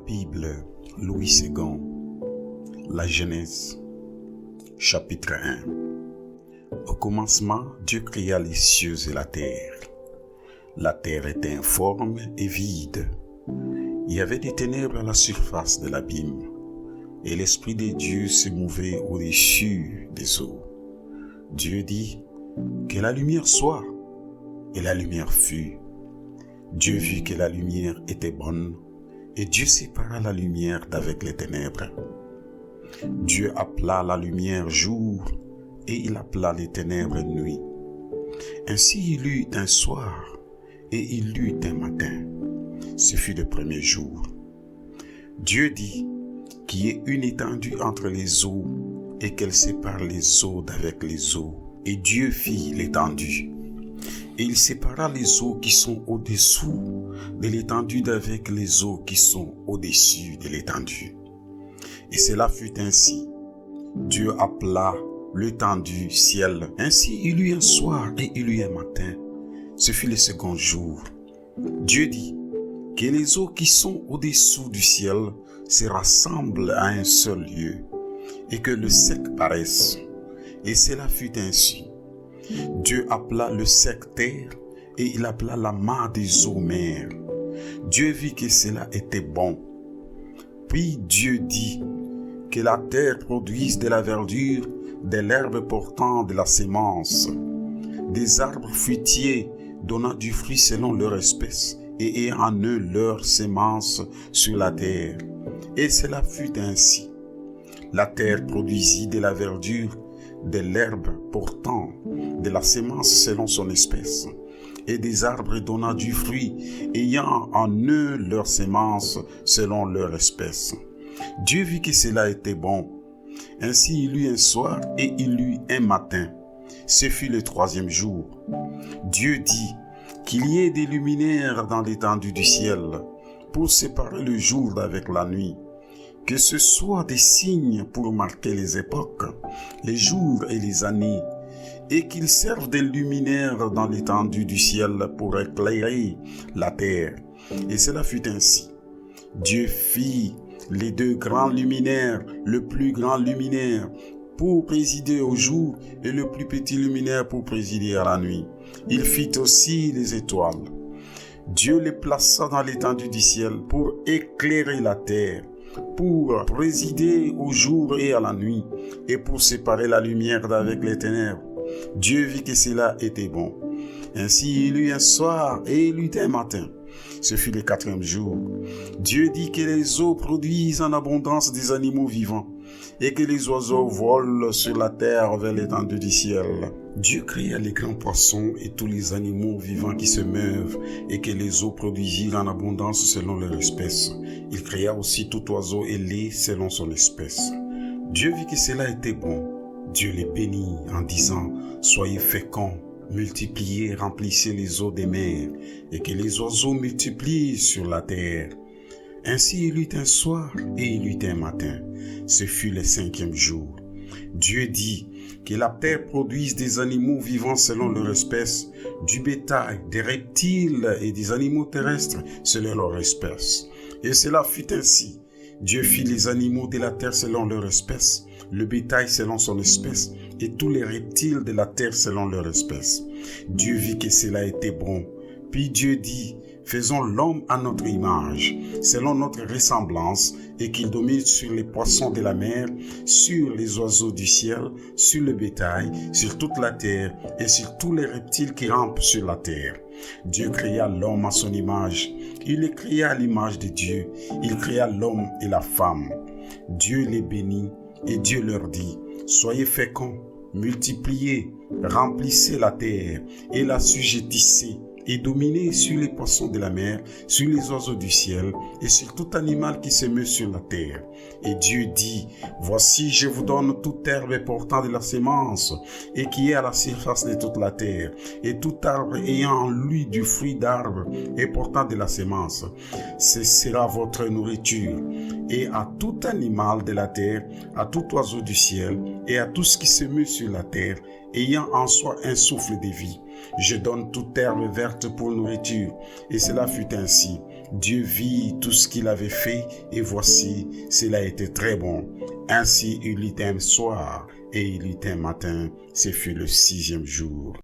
Bible, Louis II, la Genèse, chapitre 1. Au commencement, Dieu créa les cieux et la terre. La terre était informe et vide. Il y avait des ténèbres à la surface de l'abîme, et l'Esprit de Dieu se mouvait au-dessus des eaux. Dieu dit, « Que la lumière soit », et la lumière fut. Dieu vit que la lumière était bonne, et Dieu sépara la lumière d'avec les ténèbres. Dieu appela la lumière jour, et il appela les ténèbres nuit. Ainsi il eut un soir, et il eut un matin. Ce fut le premier jour. Dieu dit qu'il y ait une étendue entre les eaux, et qu'elle sépare les eaux d'avec les eaux. Et Dieu fit l'étendue. Et il sépara les eaux qui sont au-dessous de l'étendue d'avec les eaux qui sont au-dessus de l'étendue. Et cela fut ainsi. Dieu appela l'étendue ciel. Ainsi il eut un soir et il eut un matin. Ce fut le second jour. Dieu dit que les eaux qui sont au-dessous du ciel se rassemblent à un seul lieu et que le sec paraisse. Et cela fut ainsi. Dieu appela le sec terre et il appela la mare des eaux mer. Dieu vit que cela était bon. Puis Dieu dit que la terre produise de la verdure, de l'herbe portant de la sémence, des arbres fruitiers donnant du fruit selon leur espèce et ayant en eux leur sémence sur la terre. Et cela fut ainsi. La terre produisit de la verdure, de l'herbe portant de la sémence selon son espèce, et des arbres donnant du fruit, ayant en eux leur sémence selon leur espèce. Dieu vit que cela était bon. Ainsi il eut un soir et il eut un matin. Ce fut le troisième jour. Dieu dit qu'il y ait des luminaires dans l'étendue du ciel, pour séparer le jour d'avec la nuit. Que ce soit des signes pour marquer les époques, les jours et les années, et qu'ils servent de luminaires dans l'étendue du ciel pour éclairer la terre. Et cela fut ainsi. Dieu fit les deux grands luminaires, le plus grand luminaire pour présider au jour et le plus petit luminaire pour présider à la nuit. Il fit aussi les étoiles. Dieu les plaça dans l'étendue du ciel pour éclairer la terre, pour présider au jour et à la nuit, et pour séparer la lumière d'avec les ténèbres. Dieu vit que cela était bon. Ainsi il eut un soir et il eut un matin. Ce fut le quatrième jour. Dieu dit que les eaux produisent en abondance des animaux vivants, et que les oiseaux volent sur la terre vers l'étendue du ciel. Dieu créa les grands poissons et tous les animaux vivants qui se meuvent, et que les eaux produisirent en abondance selon leur espèce. Il créa aussi tout oiseau ailé selon son espèce. Dieu vit que cela était bon. Dieu les bénit en disant, « Soyez féconds, multipliez, remplissez les eaux des mers, et que les oiseaux multiplient sur la terre. » Ainsi il eut un soir et il eut un matin. Ce fut le cinquième jour. Dieu dit que la terre produise des animaux vivants selon leur espèce, du bétail, des reptiles et des animaux terrestres selon leur espèce. Et cela fut ainsi. Dieu fit les animaux de la terre selon leur espèce, le bétail selon son espèce, et tous les reptiles de la terre selon leur espèce. Dieu vit que cela était bon. Puis Dieu dit, faisons l'homme à notre image, selon notre ressemblance, et qu'il domine sur les poissons de la mer, sur les oiseaux du ciel, sur le bétail, sur toute la terre, et sur tous les reptiles qui rampent sur la terre. Dieu créa l'homme à son image. Il les créa à l'image de Dieu. Il créa l'homme et la femme. Dieu les bénit, et Dieu leur dit, soyez féconds, multipliez, remplissez la terre, et la sujettissez, et dominez sur les poissons de la mer, sur les oiseaux du ciel, et sur tout animal qui se meut sur la terre. Et Dieu dit, voici je vous donne toute herbe portant de la sémence, et qui est à la surface de toute la terre, et tout arbre ayant en lui du fruit d'arbre, et portant de la sémence. Ce sera votre nourriture. Et à tout animal de la terre, à tout oiseau du ciel, et à tout ce qui se meut sur la terre, ayant en soi un souffle de vie, Je donne toute herbe verte pour nourriture. Et cela fut ainsi. Dieu vit tout ce qu'il avait fait, et voici, cela était très bon. Ainsi il eut un soir, et il eut un matin, ce fut le 6e jour.